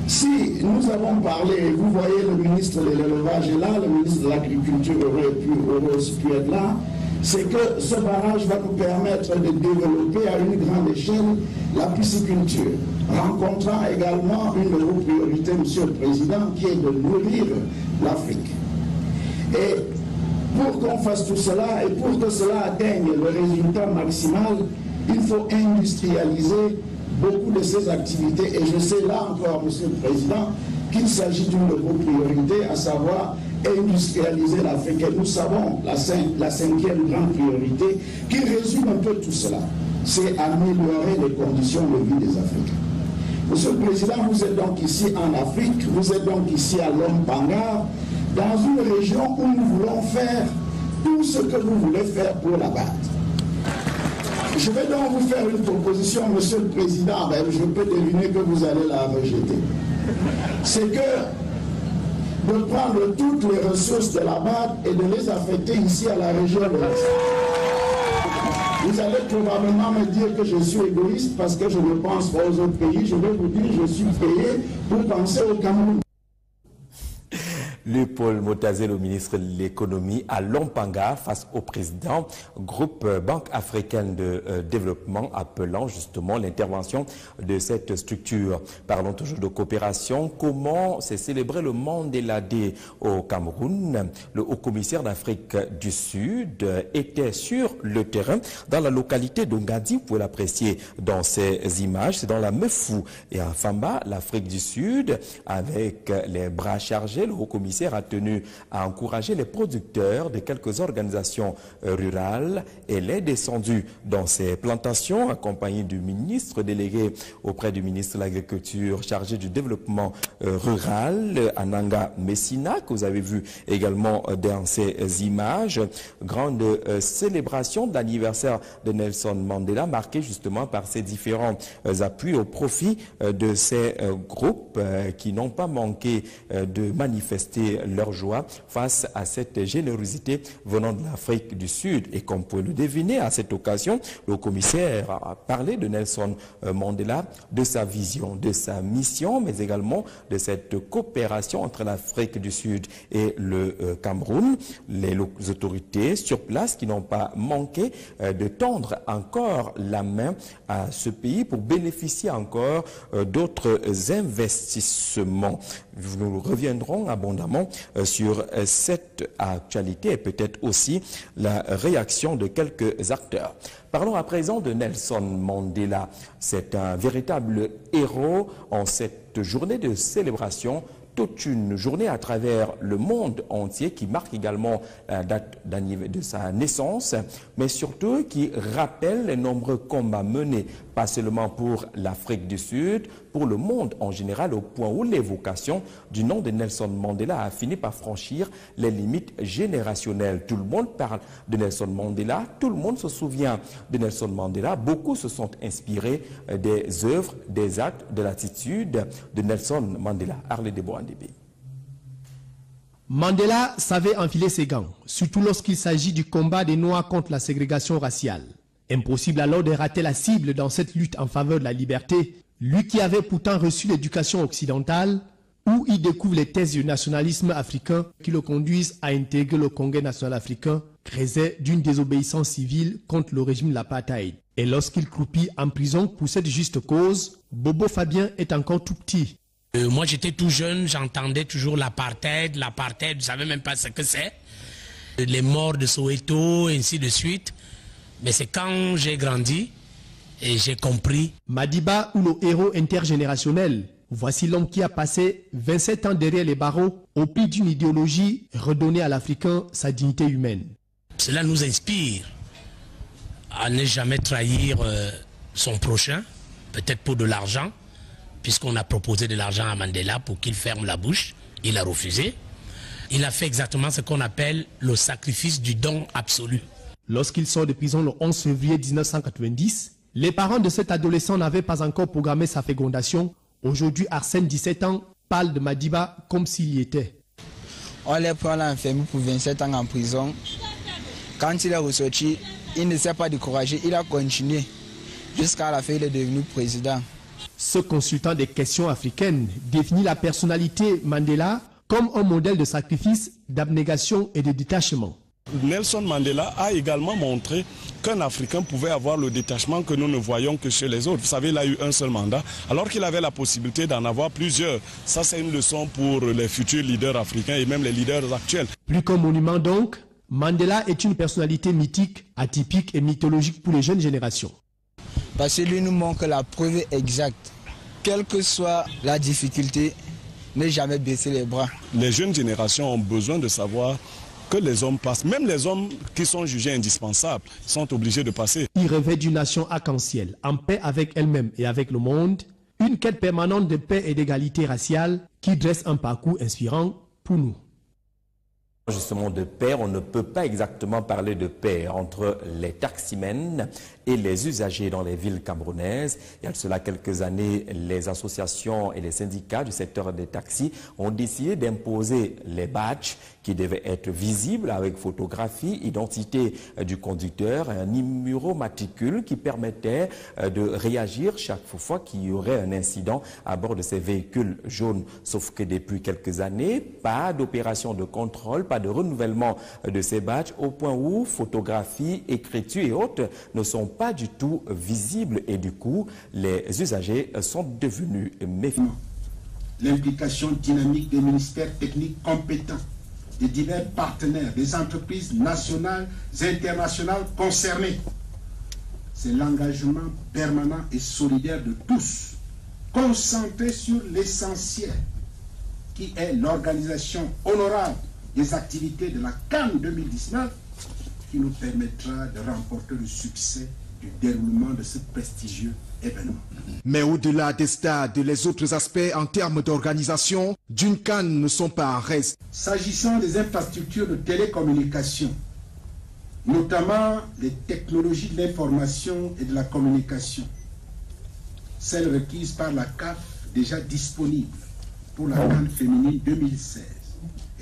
Si nous avons parlé, vous voyez le ministre de l'élevage est là, le ministre de l'agriculture aurait aussi pu être là, c'est que ce barrage va nous permettre de développer à une grande échelle la pisciculture, rencontrant également une de vos priorités, Monsieur le Président, qui est de nourrir l'Afrique. Et pour qu'on fasse tout cela, et pour que cela atteigne le résultat maximal, il faut industrialiser beaucoup de ces activités. Et je sais là encore, Monsieur le Président, qu'il s'agit d'une de vos priorités, à savoir industrialiser l'Afrique. Et nous savons la 5e grande priorité qui résume un peu tout cela, c'est améliorer les conditions de vie des Africains. Monsieur le Président, vous êtes donc ici en Afrique, vous êtes donc ici à Lompanga, dans une région où nous voulons faire tout ce que vous voulez faire pour la BAD. Je vais donc vous faire une proposition, Monsieur le Président, ben, je peux deviner que vous allez la rejeter. C'est que de prendre toutes les ressources de la BAD et de les affecter ici à la région de l'Est. Vous allez probablement me dire que je suis égoïste parce que je ne pense pas aux autres pays. Je vais vous dire que je suis payé pour penser au Cameroun. Léopold Motazé, le ministre de l'économie, à Lompanga face au président groupe Banque africaine de développement, appelant justement l'intervention de cette structure. Parlons toujours de coopération. Comment s'est célébré le Mandela Day au Cameroun? Le haut-commissaire d'Afrique du Sud était sur le terrain dans la localité de Ngadi. Vous pouvez l'apprécier dans ces images. C'est dans la Mefou et à Famba, l'Afrique du Sud, avec les bras chargés. Le haut-commissaire a tenu à encourager les producteurs de quelques organisations rurales et les descendu dans ces plantations, accompagné du ministre délégué auprès du ministre de l'Agriculture chargé du développement rural, Ananga Messina, que vous avez vu également dans ces images. Grande célébration de l'anniversaire de Nelson Mandela, marquée justement par ces différents appuis au profit de ces groupes qui n'ont pas manqué de manifester leur joie face à cette générosité venant de l'Afrique du Sud. Et comme vous pouvez le deviner, à cette occasion, le commissaire a parlé de Nelson Mandela, de sa vision, de sa mission, mais également de cette coopération entre l'Afrique du Sud et le Cameroun. Les autorités sur place qui n'ont pas manqué de tendre encore la main à ce pays pour bénéficier encore d'autres investissements. Nous reviendrons abondamment sur cette actualité et peut-être aussi la réaction de quelques acteurs. Parlons à présent de Nelson Mandela. C'est un véritable héros en cette journée de célébration, toute une journée à travers le monde entier qui marque également la date de sa naissance, mais surtout qui rappelle les nombreux combats menés, pas seulement pour l'Afrique du Sud, pour le monde en général, au point où l'évocation du nom de Nelson Mandela a fini par franchir les limites générationnelles. Tout le monde parle de Nelson Mandela, tout le monde se souvient de Nelson Mandela. Beaucoup se sont inspirés des œuvres, des actes, de l'attitude de Nelson Mandela. Arlé de Boandébé. Mandela savait enfiler ses gants, surtout lorsqu'il s'agit du combat des Noirs contre la ségrégation raciale. Impossible alors de rater la cible dans cette lutte en faveur de la liberté, lui qui avait pourtant reçu l'éducation occidentale, où il découvre les thèses du nationalisme africain qui le conduisent à intégrer le Congrès national africain, créé d'une désobéissance civile contre le régime de l'apartheid. Et lorsqu'il croupit en prison pour cette juste cause, Bobo Fabien est encore tout petit. Moi j'étais tout jeune, j'entendais toujours l'apartheid, je ne savais même pas ce que c'est. Les morts de Soweto, et ainsi de suite. Mais c'est quand j'ai grandi et j'ai compris. Madiba ou le héros intergénérationnel. Voici l'homme qui a passé 27 ans derrière les barreaux au prix d'une idéologie redonnée à l'Africain sa dignité humaine. Cela nous inspire à ne jamais trahir son prochain, peut-être pour de l'argent, puisqu'on a proposé de l'argent à Mandela pour qu'il ferme la bouche. Il a refusé. Il a fait exactement ce qu'on appelle le sacrifice du don absolu. Lorsqu'il sort de prison le 11 février 1990, les parents de cet adolescent n'avaient pas encore programmé sa fécondation. Aujourd'hui, Arsène, 17 ans, parle de Madiba comme s'il y était. On l'a pris enfermé pour 27 ans en prison. Quand il est ressorti, il ne s'est pas découragé, il a continué. Jusqu'à la fin, il est devenu président. Ce consultant des questions africaines définit la personnalité Mandela comme un modèle de sacrifice, d'abnégation et de détachement. Nelson Mandela a également montré qu'un Africain pouvait avoir le détachement que nous ne voyons que chez les autres. Vous savez, il a eu un seul mandat, alors qu'il avait la possibilité d'en avoir plusieurs. Ça, c'est une leçon pour les futurs leaders africains et même les leaders actuels. Plus qu'un monument donc, Mandela est une personnalité mythique, atypique et mythologique pour les jeunes générations. Parce que lui nous montre la preuve exacte. Quelle que soit la difficulté, ne jamais baisser les bras. Les jeunes générations ont besoin de savoir que les hommes passent. Même les hommes qui sont jugés indispensables sont obligés de passer. Il rêvait d'une nation arc-en-ciel, en paix avec elle-même et avec le monde, une quête permanente de paix et d'égalité raciale qui dresse un parcours inspirant pour nous. Justement de paix, on ne peut pas exactement parler de paix entre les taximens et les usagers dans les villes camerounaises. Il y a de cela quelques années, les associations et les syndicats du secteur des taxis ont décidé d'imposer les badges qui devaient être visibles avec photographie, identité du conducteur, un numéro matricule qui permettait de réagir chaque fois qu'il y aurait un incident à bord de ces véhicules jaunes. Sauf que depuis quelques années, pas d'opération de contrôle, pas de renouvellement de ces badges au point où photographie, écriture et autres ne sont pas du tout visibles et du coup, les usagers sont devenus méfiants. L'implication dynamique des ministères techniques compétents, des divers partenaires, des entreprises nationales et internationales concernées. C'est l'engagement permanent et solidaire de tous, concentré sur l'essentiel, qui est l'organisation honorable des activités de la CAN 2019, qui nous permettra de remporter le succès du déroulement de ce prestigieux événement. Mais au-delà des stades, les autres aspects en termes d'organisation d'une CAN ne sont pas en reste. S'agissant des infrastructures de télécommunication, notamment les technologies de l'information et de la communication, celles requises par la CAF déjà disponibles pour la CAN féminine 2016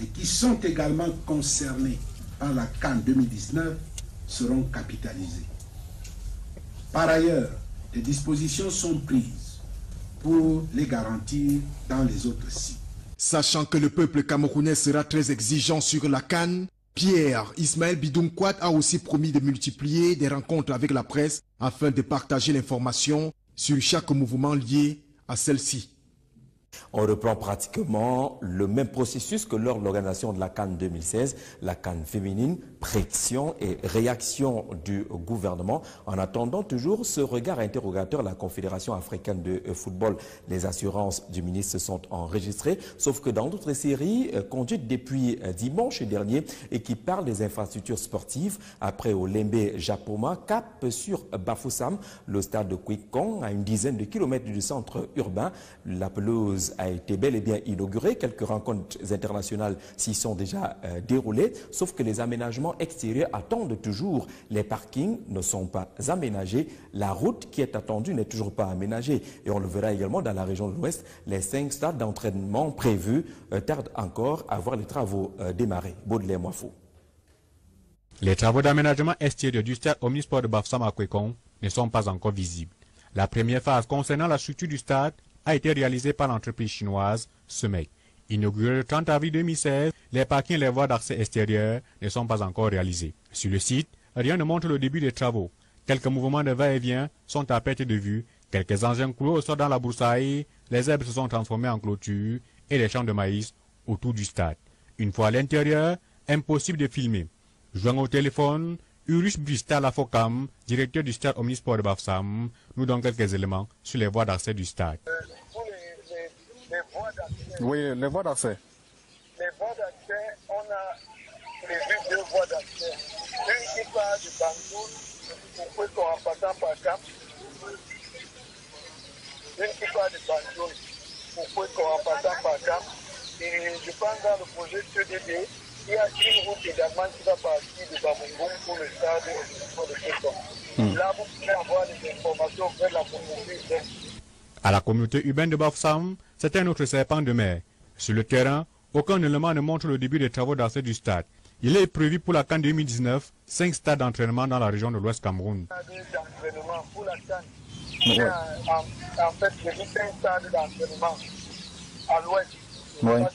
et qui sont également concernées par la CAN 2019 seront capitalisées. Par ailleurs, des dispositions sont prises pour les garantir dans les autres sites. Sachant que le peuple camerounais sera très exigeant sur la CAN, Pierre Ismaël Bidunkwat a aussi promis de multiplier des rencontres avec la presse afin de partager l'information sur chaque mouvement lié à celle-ci. On reprend pratiquement le même processus que lors de l'organisation de la CAN 2016, la CAN féminine, pression et réaction du gouvernement. En attendant toujours ce regard interrogateur, la Confédération africaine de football, les assurances du ministre sont enregistrées, sauf que dans d'autres séries conduites depuis dimanche dernier et qui parlent des infrastructures sportives, après Olembe Japoma, cap sur Bafoussam, le stade de Kwikong, à une dizaine de kilomètres du centre urbain. La pelouse a été bel et bien inaugurée. Quelques rencontres internationales s'y sont déjà déroulées, sauf que les aménagements extérieurs attendent toujours. Les parkings ne sont pas aménagés. La route qui est attendue n'est toujours pas aménagée. Et on le verra également dans la région de l'Ouest. Les 5 stades d'entraînement prévus tardent encore à voir les travaux démarrer. Baudelaire Moifou. Les travaux d'aménagement extérieur du stade Omnisport de Bafoussam à Kwikong ne sont pas encore visibles. La première phase concernant la structure du stade a été réalisée par l'entreprise chinoise SEMEC. Inauguré le 30 avril 2016, les parkings et les voies d'accès extérieures ne sont pas encore réalisés. Sur le site, rien ne montre le début des travaux. Quelques mouvements de va-et-vient sont à perte de vue, quelques engins clos sont dans la broussaille, les herbes se sont transformées en clôture et les champs de maïs autour du stade. Une fois à l'intérieur, impossible de filmer. Joint au téléphone, Urus Brista Lafocam, directeur du stade Omnisport de Bafoussam, nous donne quelques éléments sur les voies d'accès du stade. Oui, les voies d'accès. Les voies d'accès, on a prévu 2 voies d'accès. Une qui part du Bangoul pour Kwikong en passant par Cap. Une qui part du Bangoul pour Kwikong en passant par Cap. Et je pense dans le projet CDD, il y a une route également qui va partir de Bamougoum pour le stade de Kwikong. Là, vous pouvez avoir des informations auprès de la communauté urbaine. À la communauté urbaine de Bafoussam, c'est un autre serpent de mer. Sur le terrain, aucun élément ne montre le début des travaux d'accès du stade. Il est prévu pour la CAN 2019, 5 stades d'entraînement dans la région de l'Ouest Cameroun. Pour la CAN, il y a en fait 5 stades d'entraînement à l'ouest. Donc,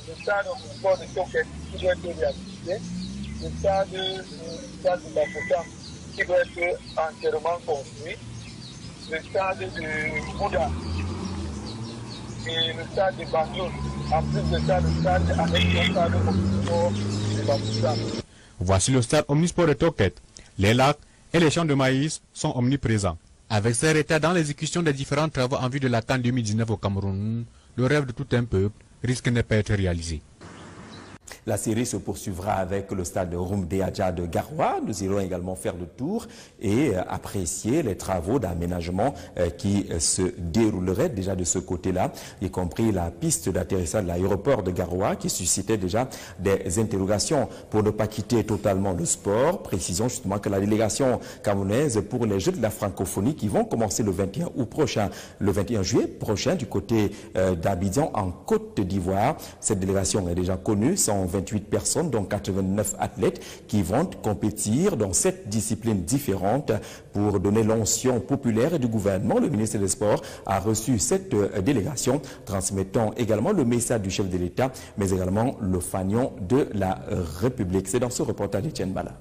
le stade de sport de Toket qui doit être réhabilité, le stade de Bafoussam qui doit être entièrement construit, le stade de Bouda et le stade de Bangoul. En plus de ça, le stade avec le stade de Bafoussam. Voici le stade Omnisport de Toket. Les lacs et les champs de maïs sont omniprésents. Avec ces retards dans l'exécution des différents travaux en vue de la CAN 2019 au Cameroun, le rêve de tout un peuple risque de ne pas être réalisé. La série se poursuivra avec le stade Rumde Adja de Garoua. Nous irons également faire le tour et apprécier les travaux d'aménagement qui se dérouleraient déjà de ce côté-là, y compris la piste d'atterrissage de l'aéroport de Garoua qui suscitait déjà des interrogations. Pour ne pas quitter totalement le sport, précisons justement que la délégation camerounaise pour les Jeux de la francophonie qui vont commencer le 21 août prochain, le 21 juillet prochain du côté d'Abidjan en Côte d'Ivoire. Cette délégation est déjà connue, 128 personnes, dont 89 athlètes qui vont compétir dans 7 disciplines différentes pour donner l'onction populaire du gouvernement. Le ministre des Sports a reçu cette délégation, transmettant également le message du chef de l'État, mais également le fanion de la République. C'est dans ce reportage d'Etienne Bala.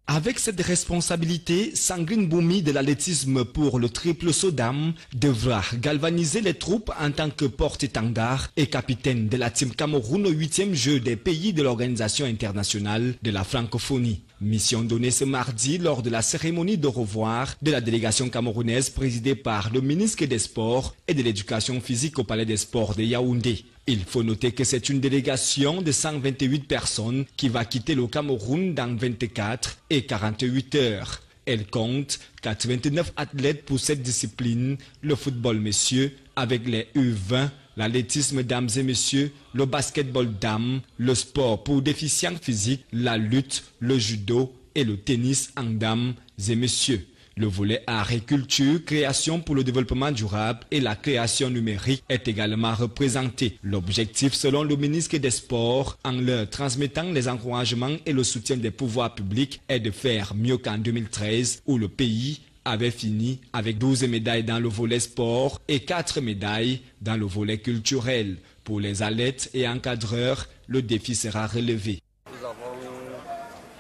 Avec cette responsabilité, Sangrine Boumi de l'athlétisme pour le triple saut d'âme devra galvaniser les troupes en tant que porte-étendard et capitaine de la Team Cameroun au 8e jeu des pays de l'Organisation internationale de la francophonie. Mission donnée ce mardi lors de la cérémonie de revoir de la délégation camerounaise présidée par le ministre des Sports et de l'Éducation physique au Palais des Sports de Yaoundé. Il faut noter que c'est une délégation de 128 personnes qui va quitter le Cameroun dans 24 et 48 heures. Elle compte 89 athlètes pour cette discipline, le football messieurs avec les U20, l'athlétisme dames et messieurs, le basketball dames, le sport pour déficients physiques, la lutte, le judo et le tennis en dames et messieurs. Le volet art et culture, création pour le développement durable et la création numérique est également représenté. L'objectif, selon le ministre des Sports, en leur transmettant les encouragements et le soutien des pouvoirs publics, est de faire mieux qu'en 2013 où le pays avait fini avec 12 médailles dans le volet sport et 4 médailles dans le volet culturel. Pour les athlètes et encadreurs, le défi sera relevé. Nous avons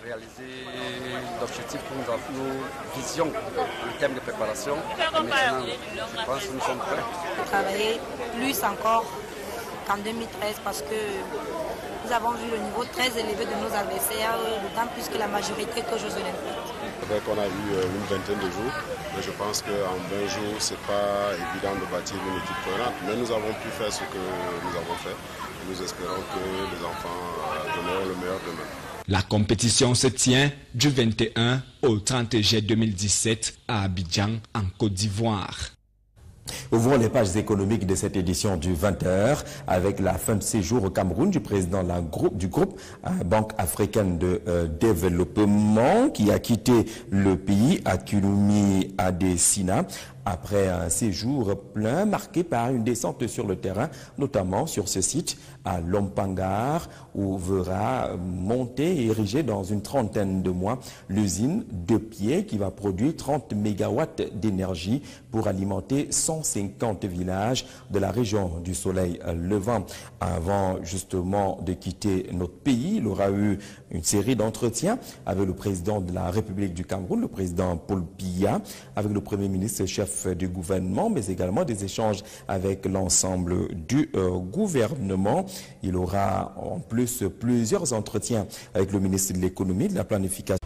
réalisé l'objectif que nous avons, nos visions en termes de préparation. Et maintenant, je pense que nous sommes prêts. Travailler plus encore qu'en 2013 parce que nous avons vu le niveau très élevé de nos adversaires, d'autant plus que la majorité que Jeux Olympiques. On a eu une vingtaine de jours, mais je pense qu'en 20 jours, ce n'est pas évident de bâtir une équipe cohérente. Mais nous avons pu faire ce que nous avons fait. Et nous espérons que les enfants donneront le meilleur demain. La compétition se tient du 21 au 30 juillet 2017 à Abidjan, en Côte d'Ivoire. Ouvrons les pages économiques de cette édition du 20h avec la fin de séjour au Cameroun du président du groupe Banque africaine de développement qui a quitté le pays à Kulumi Adesina après un séjour plein marqué par une descente sur le terrain, notamment sur ce site à Lompangar où verra monter et ériger dans une trentaine de mois l'usine de pied qui va produire 30 mégawatts d'énergie pour alimenter 150 villages de la région du Soleil Levant. Avant justement de quitter notre pays, il aura eu une série d'entretiens avec le président de la République du Cameroun, le président Paul Biya, avec le premier ministre chef du gouvernement, mais également des échanges avec l'ensemble du gouvernement. Il aura en plus plusieurs entretiens avec le ministre de l'économie, de la planification.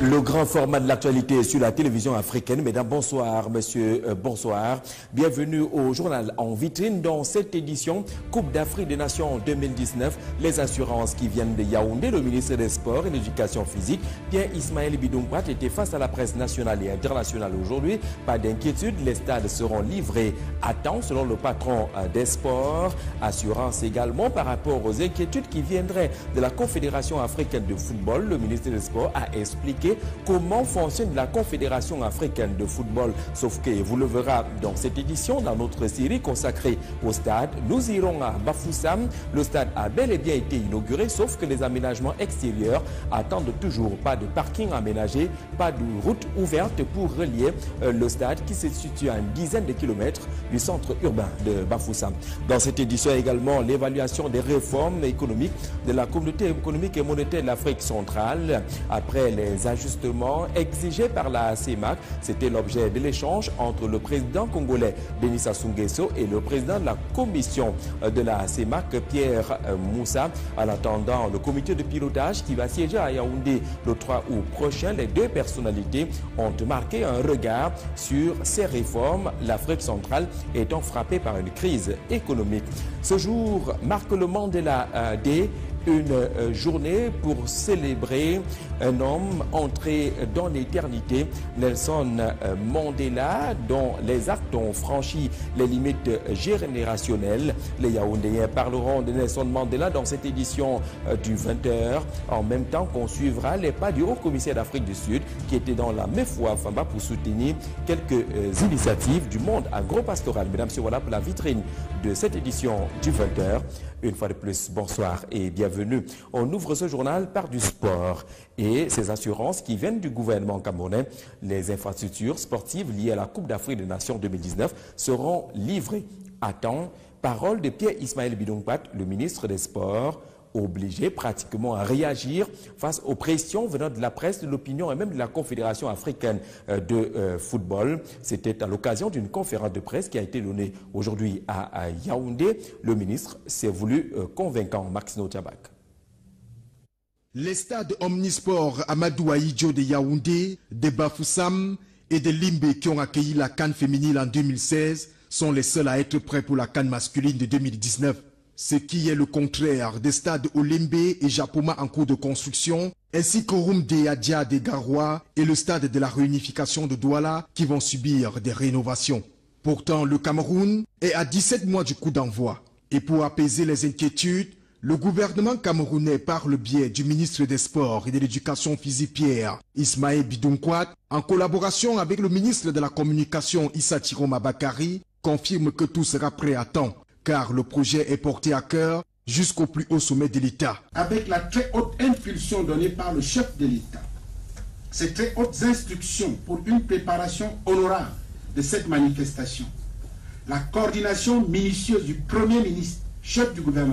Le grand format de l'actualité sur la télévision africaine. Mesdames, bonsoir. Monsieur, bonsoir. Bienvenue au journal en vitrine dans cette édition Coupe d'Afrique des Nations 2019. Les assurances qui viennent de Yaoundé, le ministre des Sports et de l'Éducation physique, Pierre Ismaël Bidoumbat, était face à la presse nationale et internationale aujourd'hui. Pas d'inquiétude, les stades seront livrés à temps selon le patron des sports. Assurance également par rapport aux inquiétudes qui viendraient de la Confédération africaine de football. Le ministre des Sports a expliqué expliquer comment fonctionne la Confédération africaine de football. Sauf que vous le verrez dans cette édition, dans notre série consacrée au stade. Nous irons à Bafoussam. Le stade a bel et bien été inauguré, sauf que les aménagements extérieurs attendent toujours. Pas de parking aménagé, pas de route ouverte pour relier le stade qui se situe à une dizaine de kilomètres du centre urbain de Bafoussam. Dans cette édition également, l'évaluation des réformes économiques de la communauté économique et monétaire de l'Afrique centrale. Après les ajustements exigés par la CEMAC, c'était l'objet de l'échange entre le président congolais Denis Sassou Nguesso et le président de la commission de la CEMAC, Pierre Moussa. En attendant le comité de pilotage qui va siéger à Yaoundé le 3 août prochain, les deux personnalités ont marqué un regard sur ces réformes, l'Afrique centrale étant frappée par une crise économique. Ce jour marque le Mandela Day, une journée pour célébrer un homme entré dans l'éternité, Nelson Mandela, dont les actes ont franchi les limites générationnelles. Les Yaoundéens parleront de Nelson Mandela dans cette édition du 20h, en même temps qu'on suivra les pas du haut-commissaire d'Afrique du Sud qui était dans la Mefoua Famba pour soutenir quelques initiatives du monde agropastoral. Mesdames et messieurs, voilà pour la vitrine de cette édition du 20h. Une fois de plus, bonsoir et bienvenue. On ouvre ce journal par du sport et ces assurances qui viennent du gouvernement camerounais. Les infrastructures sportives liées à la Coupe d'Afrique des Nations 2019 seront livrées à temps. Parole de Pierre Ismaël Bidongpat, le ministre des Sports, obligé pratiquement à réagir face aux pressions venant de la presse, de l'opinion et même de la Confédération africaine de football. C'était à l'occasion d'une conférence de presse qui a été donnée aujourd'hui à Yaoundé. Le ministre s'est voulu convaincant. Maxino Tchabak. Les stades omnisports Amadou Ahidjo de Yaoundé, de Bafoussam et de Limbe qui ont accueilli la CAN féminine en 2016 sont les seuls à être prêts pour la CAN masculine de 2019. Ce qui est le contraire des stades Olembe et Japoma en cours de construction, ainsi qu'Orumde Adia de Garoua et le stade de la réunification de Douala qui vont subir des rénovations. Pourtant, le Cameroun est à 17 mois du coup d'envoi. Et pour apaiser les inquiétudes, le gouvernement camerounais, par le biais du ministre des Sports et de l'Éducation physique Pierre Ismaël Bidongpat, en collaboration avec le ministre de la Communication Issa Tiroma Bakari, confirme que tout sera prêt à temps, car le projet est porté à cœur jusqu'au plus haut sommet de l'État. Avec la très haute impulsion donnée par le chef de l'État, ces très hautes instructions pour une préparation honorable de cette manifestation, la coordination minutieuse du Premier ministre, chef du gouvernement,